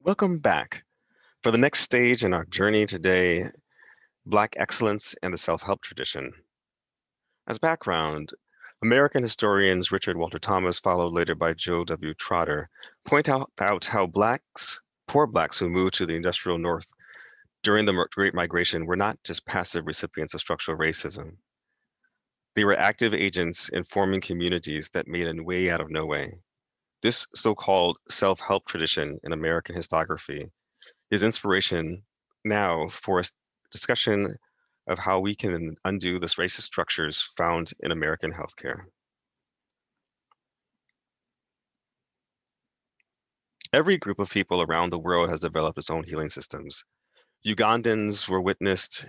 Welcome back. For the next stage in our journey today, Black excellence and the self-help tradition. As background, American historians Richard Walter Thomas, followed later by Joe W. Trotter, point out how poor Blacks who moved to the industrial North during the Great Migration were not just passive recipients of structural racism. They were active agents in forming communities that made a way out of no way. This so-called self-help tradition in American historiography is inspiration now for a discussion of how we can undo the racist structures found in American healthcare. Every group of people around the world has developed its own healing systems. Ugandans were witnessed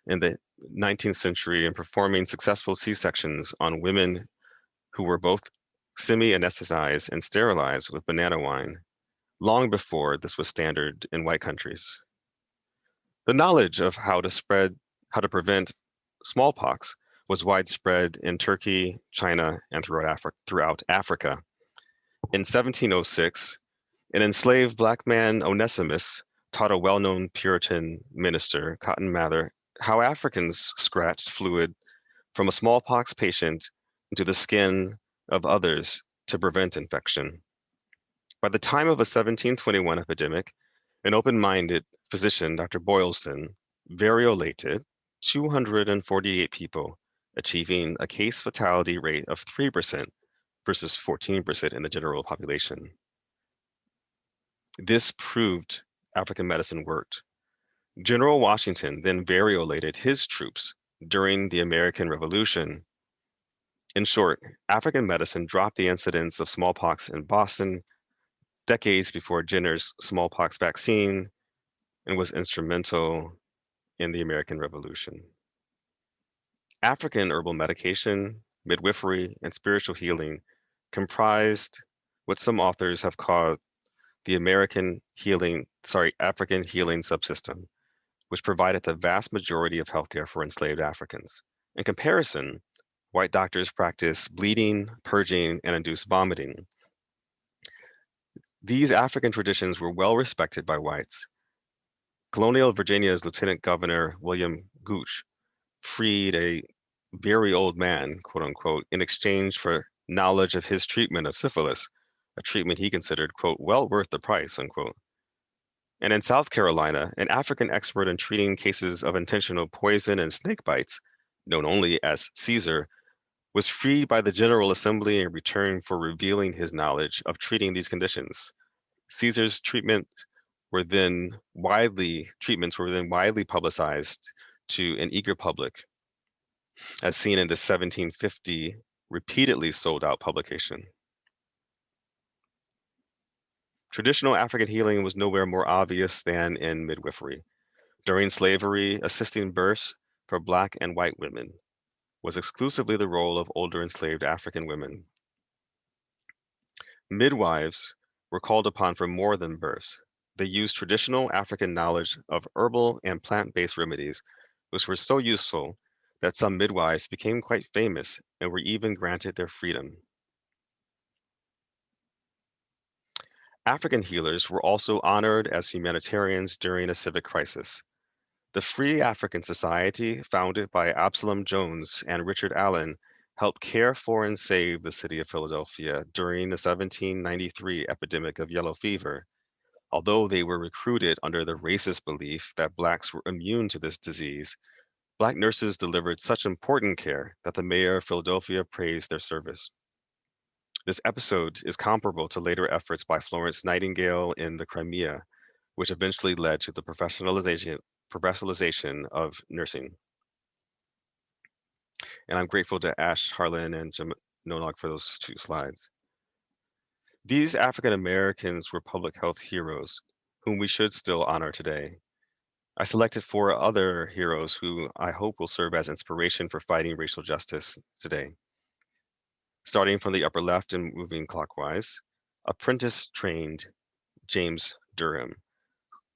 in the 19th century in performing successful C-sections on women who were both semi-anesthetized and sterilized with banana wine, long before this was standard in white countries. The knowledge of how to prevent smallpox was widespread in Turkey, China, and throughout Africa. In 1706, an enslaved black man, Onesimus, taught a well-known Puritan minister, Cotton Mather, how Africans scratched fluid from a smallpox patient into the skin of others to prevent infection. By the time of a 1721 epidemic, an open-minded physician, Dr. Boylston, variolated 248 people, achieving a case fatality rate of 3% versus 14% in the general population. This proved African medicine worked. General Washington then variolated his troops during the American Revolution. In short, African medicine dropped the incidence of smallpox in Boston decades before Jenner's smallpox vaccine and was instrumental in the American Revolution. African herbal medication, midwifery, and spiritual healing comprised what some authors have called the African healing subsystem, which provided the vast majority of healthcare for enslaved Africans. In comparison, white doctors practiced bleeding, purging, and induced vomiting. These African traditions were well respected by whites. Colonial Virginia's Lieutenant Governor William Gooch freed a very old man, quote unquote, in exchange for knowledge of his treatment of syphilis, a treatment he considered, quote, well worth the price, unquote. And in South Carolina, an African expert in treating cases of intentional poison and snake bites, known only as Caesar, was freed by the General Assembly in return for revealing his knowledge of treating these conditions. Caesar's treatments were then widely publicized to an eager public, as seen in the 1750 repeatedly sold out publication. Traditional African healing was nowhere more obvious than in midwifery. During slavery, assisting births for Black and white women was exclusively the role of older enslaved African women. Midwives were called upon for more than births. They used traditional African knowledge of herbal and plant-based remedies, which were so useful that some midwives became quite famous and were even granted their freedom. African healers were also honored as humanitarians during a civic crisis. The Free African Society, founded by Absalom Jones and Richard Allen, helped care for and save the city of Philadelphia during the 1793 epidemic of yellow fever. Although they were recruited under the racist belief that Blacks were immune to this disease, Black nurses delivered such important care that the mayor of Philadelphia praised their service. This episode is comparable to later efforts by Florence Nightingale in the Crimea, which eventually led to the professionalization of nursing. And I'm grateful to Ash Harlan and Jim Nonog for those two slides. These African Americans were public health heroes whom we should still honor today. I selected four other heroes who I hope will serve as inspiration for fighting racial justice today. Starting from the upper left and moving clockwise, apprentice-trained James Durham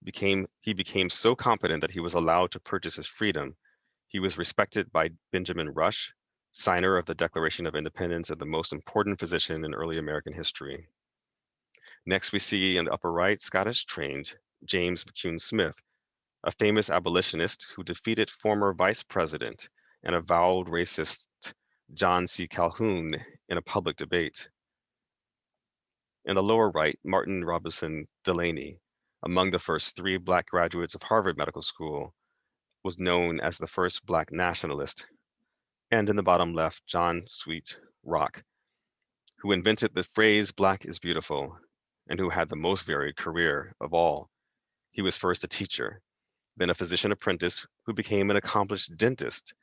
became so competent that he was allowed to purchase his freedom. He was respected by Benjamin Rush, signer of the Declaration of Independence and the most important physician in early American history. Next, we see in the upper right, Scottish-trained James McCune Smith, a famous abolitionist who defeated former Vice President and avowed racist John C. Calhoun in a public debate. In the lower right, Martin Robinson Delaney, among the first 3 Black graduates of Harvard Medical School, was known as the first Black nationalist. And in the bottom left, John Sweet Rock, who invented the phrase "Black is beautiful," and who had the most varied career of all. He was first a teacher, then a physician apprentice who became an accomplished dentist,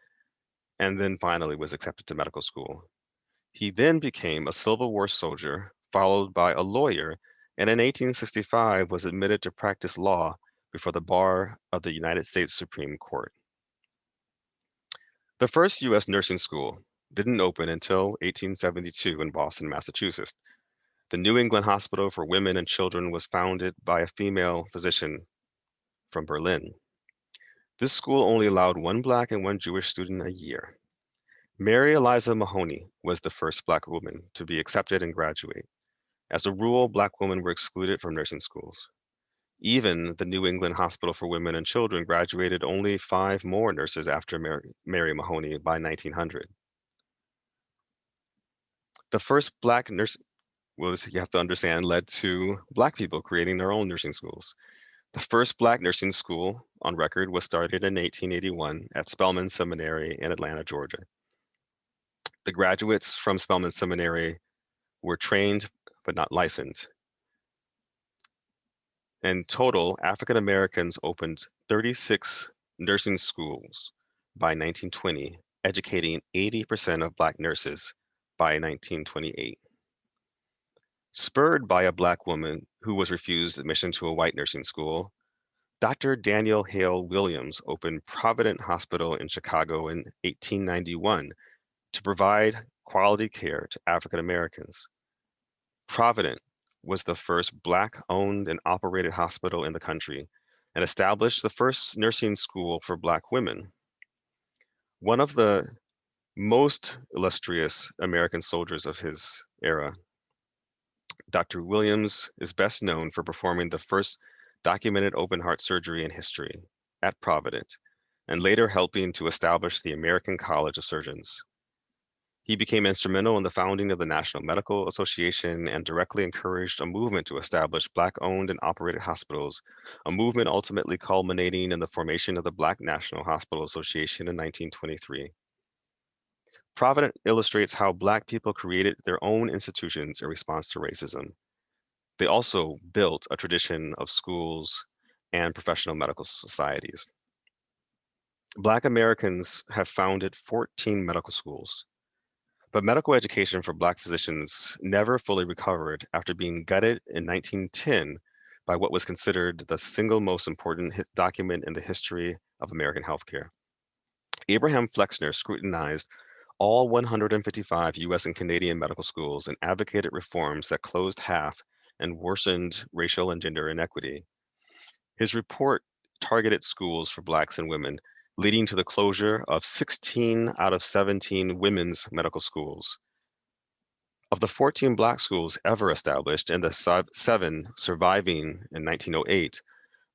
and then finally was accepted to medical school. He then became a Civil War soldier, followed by a lawyer, and in 1865 was admitted to practice law before the bar of the United States Supreme Court. The first U.S. nursing school didn't open until 1872 in Boston, Massachusetts. The New England Hospital for Women and Children was founded by a female physician from Berlin. This school only allowed 1 Black and 1 Jewish student a year. Mary Eliza Mahoney was the first Black woman to be accepted and graduate. As a rule, Black women were excluded from nursing schools. Even the New England Hospital for Women and Children graduated only 5 more nurses after Mary Mahoney by 1900. The first Black nurse, well, you have to understand, led to Black people creating their own nursing schools. The first Black nursing school on record was started in 1881 at Spelman Seminary in Atlanta, Georgia. The graduates from Spelman Seminary were trained but not licensed. In total, African Americans opened 36 nursing schools by 1920, educating 80% of Black nurses by 1928. Spurred by a Black woman who was refused admission to a white nursing school, Dr. Daniel Hale Williams opened Provident Hospital in Chicago in 1891 to provide quality care to African Americans. Provident was the first Black-owned and operated hospital in the country and established the first nursing school for Black women. One of the most illustrious American soldiers of his era, Dr. Williams is best known for performing the first documented open heart surgery in history at Provident, and later helping to establish the American College of Surgeons. He became instrumental in the founding of the National Medical Association and directly encouraged a movement to establish Black-owned and operated hospitals, a movement ultimately culminating in the formation of the Black National Hospital Association in 1923. Provident illustrates how Black people created their own institutions in response to racism. They also built a tradition of schools and professional medical societies. Black Americans have founded 14 medical schools, but medical education for Black physicians never fully recovered after being gutted in 1910 by what was considered the single most important document in the history of American healthcare. Abraham Flexner scrutinized all 155 US and Canadian medical schools and advocated reforms that closed half and worsened racial and gender inequity. His report targeted schools for Blacks and women, leading to the closure of 16 out of 17 women's medical schools. Of the 14 Black schools ever established and the 7 surviving in 1908,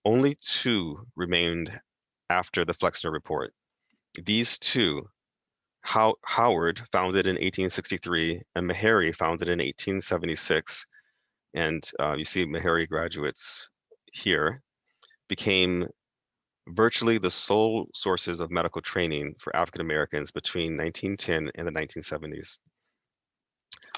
only 2 remained after the Flexner report. These 2, Howard, founded in 1863, and Meharry, founded in 1876, and you see Meharry graduates here, became virtually the sole sources of medical training for African Americans between 1910 and the 1970s.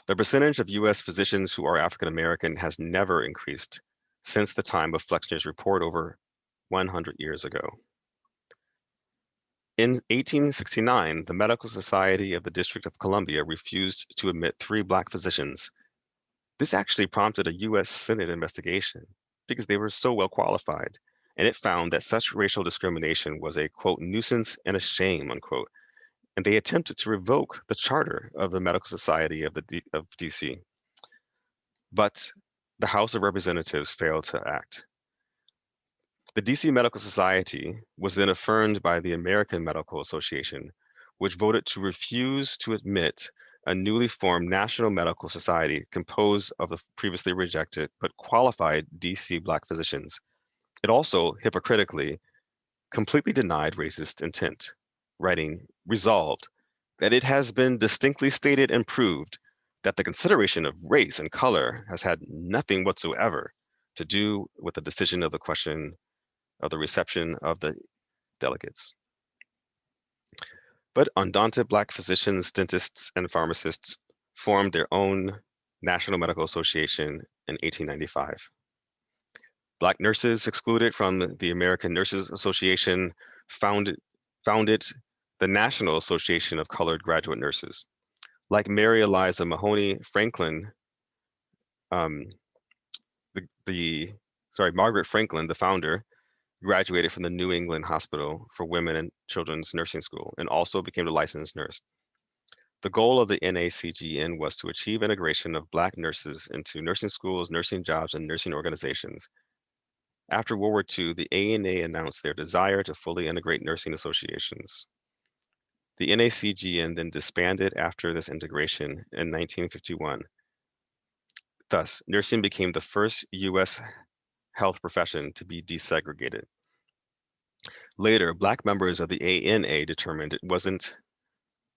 The percentage of US physicians who are African American has never increased since the time of Flexner's report over 100 years ago. In 1869, the Medical Society of the District of Columbia refused to admit 3 Black physicians. This actually prompted a US Senate investigation because they were so well qualified, and it found that such racial discrimination was a, quote, nuisance and a shame, unquote, and they attempted to revoke the charter of the Medical Society of DC. But the House of Representatives failed to act. The DC Medical Society was then affirmed by the American Medical Association, which voted to refuse to admit a newly formed National Medical Society composed of the previously rejected but qualified DC Black physicians. It also, hypocritically, completely denied racist intent, writing, resolved, that it has been distinctly stated and proved that the consideration of race and color has had nothing whatsoever to do with the decision of the question of the reception of the delegates. But undaunted Black physicians, dentists, and pharmacists formed their own National Medical Association in 1895. Black nurses excluded from the American Nurses Association founded the National Association of Colored Graduate Nurses. Like Mary Eliza Mahoney Franklin, um, Margaret Franklin, the founder, graduated from the New England Hospital for Women and Children's Nursing School and also became a licensed nurse. The goal of the NACGN was to achieve integration of Black nurses into nursing schools, nursing jobs, and nursing organizations. After World War II, the ANA announced their desire to fully integrate nursing associations. The NACGN then disbanded after this integration in 1951. Thus, nursing became the first US health profession to be desegregated. Later, Black members of the ANA determined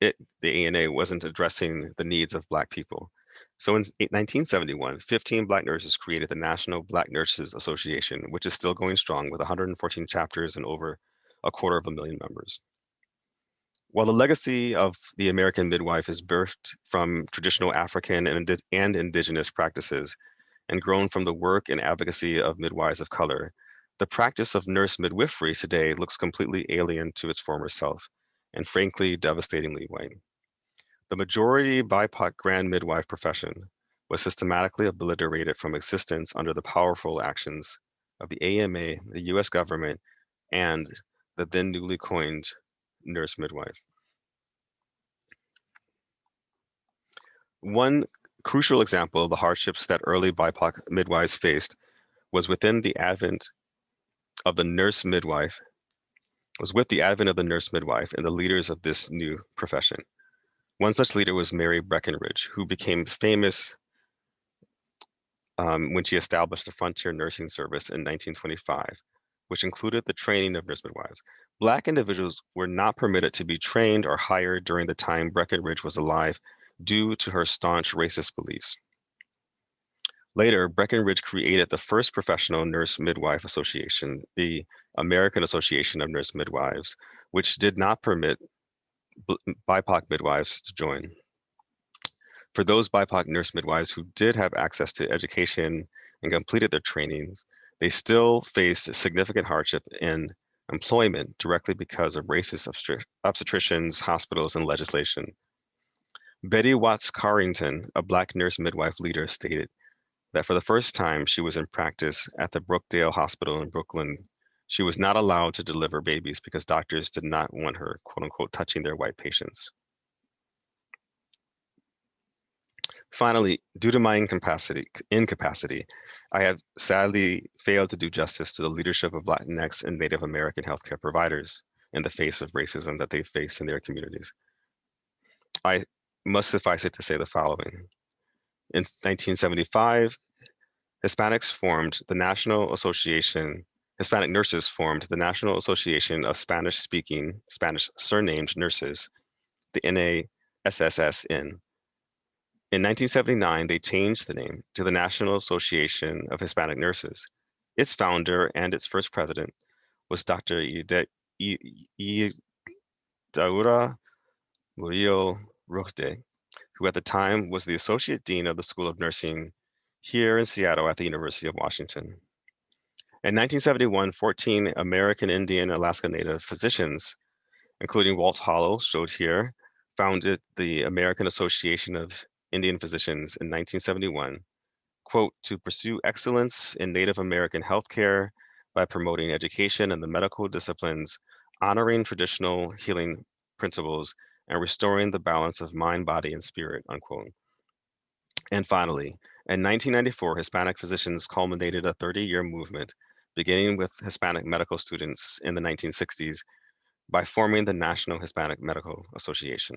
the ANA wasn't addressing the needs of Black people. So in 1971, 15 Black nurses created the National Black Nurses Association, which is still going strong with 114 chapters and over 250,000 members. While the legacy of the American midwife is birthed from traditional African and indigenous practices and grown from the work and advocacy of midwives of color, the practice of nurse midwifery today looks completely alien to its former self, and frankly, devastatingly white. The majority BIPOC grand midwife profession was systematically obliterated from existence under the powerful actions of the AMA, the US government, and the then newly coined nurse midwife. One crucial example of the hardships that early BIPOC midwives faced was with the advent of the nurse midwife and the leaders of this new profession. One such leader was Mary Breckinridge, who became famous when she established the Frontier Nursing Service in 1925, which included the training of nurse midwives. Black individuals were not permitted to be trained or hired during the time Breckinridge was alive due to her staunch racist beliefs. Later, Breckinridge created the first professional nurse midwife association, the American Association of Nurse Midwives, which did not permit BIPOC midwives to join. For those BIPOC nurse midwives who did have access to education and completed their trainings, they still faced significant hardship in employment directly because of racist obstetricians, hospitals, and legislation. Betty Watts Carrington, a Black nurse midwife leader, stated that for the first time she was in practice at the Brookdale Hospital in Brooklyn, she was not allowed to deliver babies because doctors did not want her, quote unquote, touching their white patients. Finally, due to my incapacity, I have sadly failed to do justice to the leadership of Latinx and Native American healthcare providers in the face of racism that they face in their communities. I must suffice it to say the following. In 1975, Hispanic nurses formed the National Association of Spanish-speaking, Spanish surnamed nurses, the NASSN. In 1979, they changed the name to the National Association of Hispanic Nurses. Its founder and its first president was Dr. Idaura Murillo Ruhde, who at the time was the Associate Dean of the School of Nursing here in Seattle at the University of Washington. In 1971, 14 American Indian Alaska Native physicians, including Walt Hollow, showed here, founded the American Association of Indian Physicians in 1971, quote, to pursue excellence in Native American healthcare by promoting education in the medical disciplines, honoring traditional healing principles, and restoring the balance of mind, body, and spirit, unquote. And finally, in 1994, Hispanic physicians culminated a 30-year movement, beginning with Hispanic medical students in the 1960s by forming the National Hispanic Medical Association.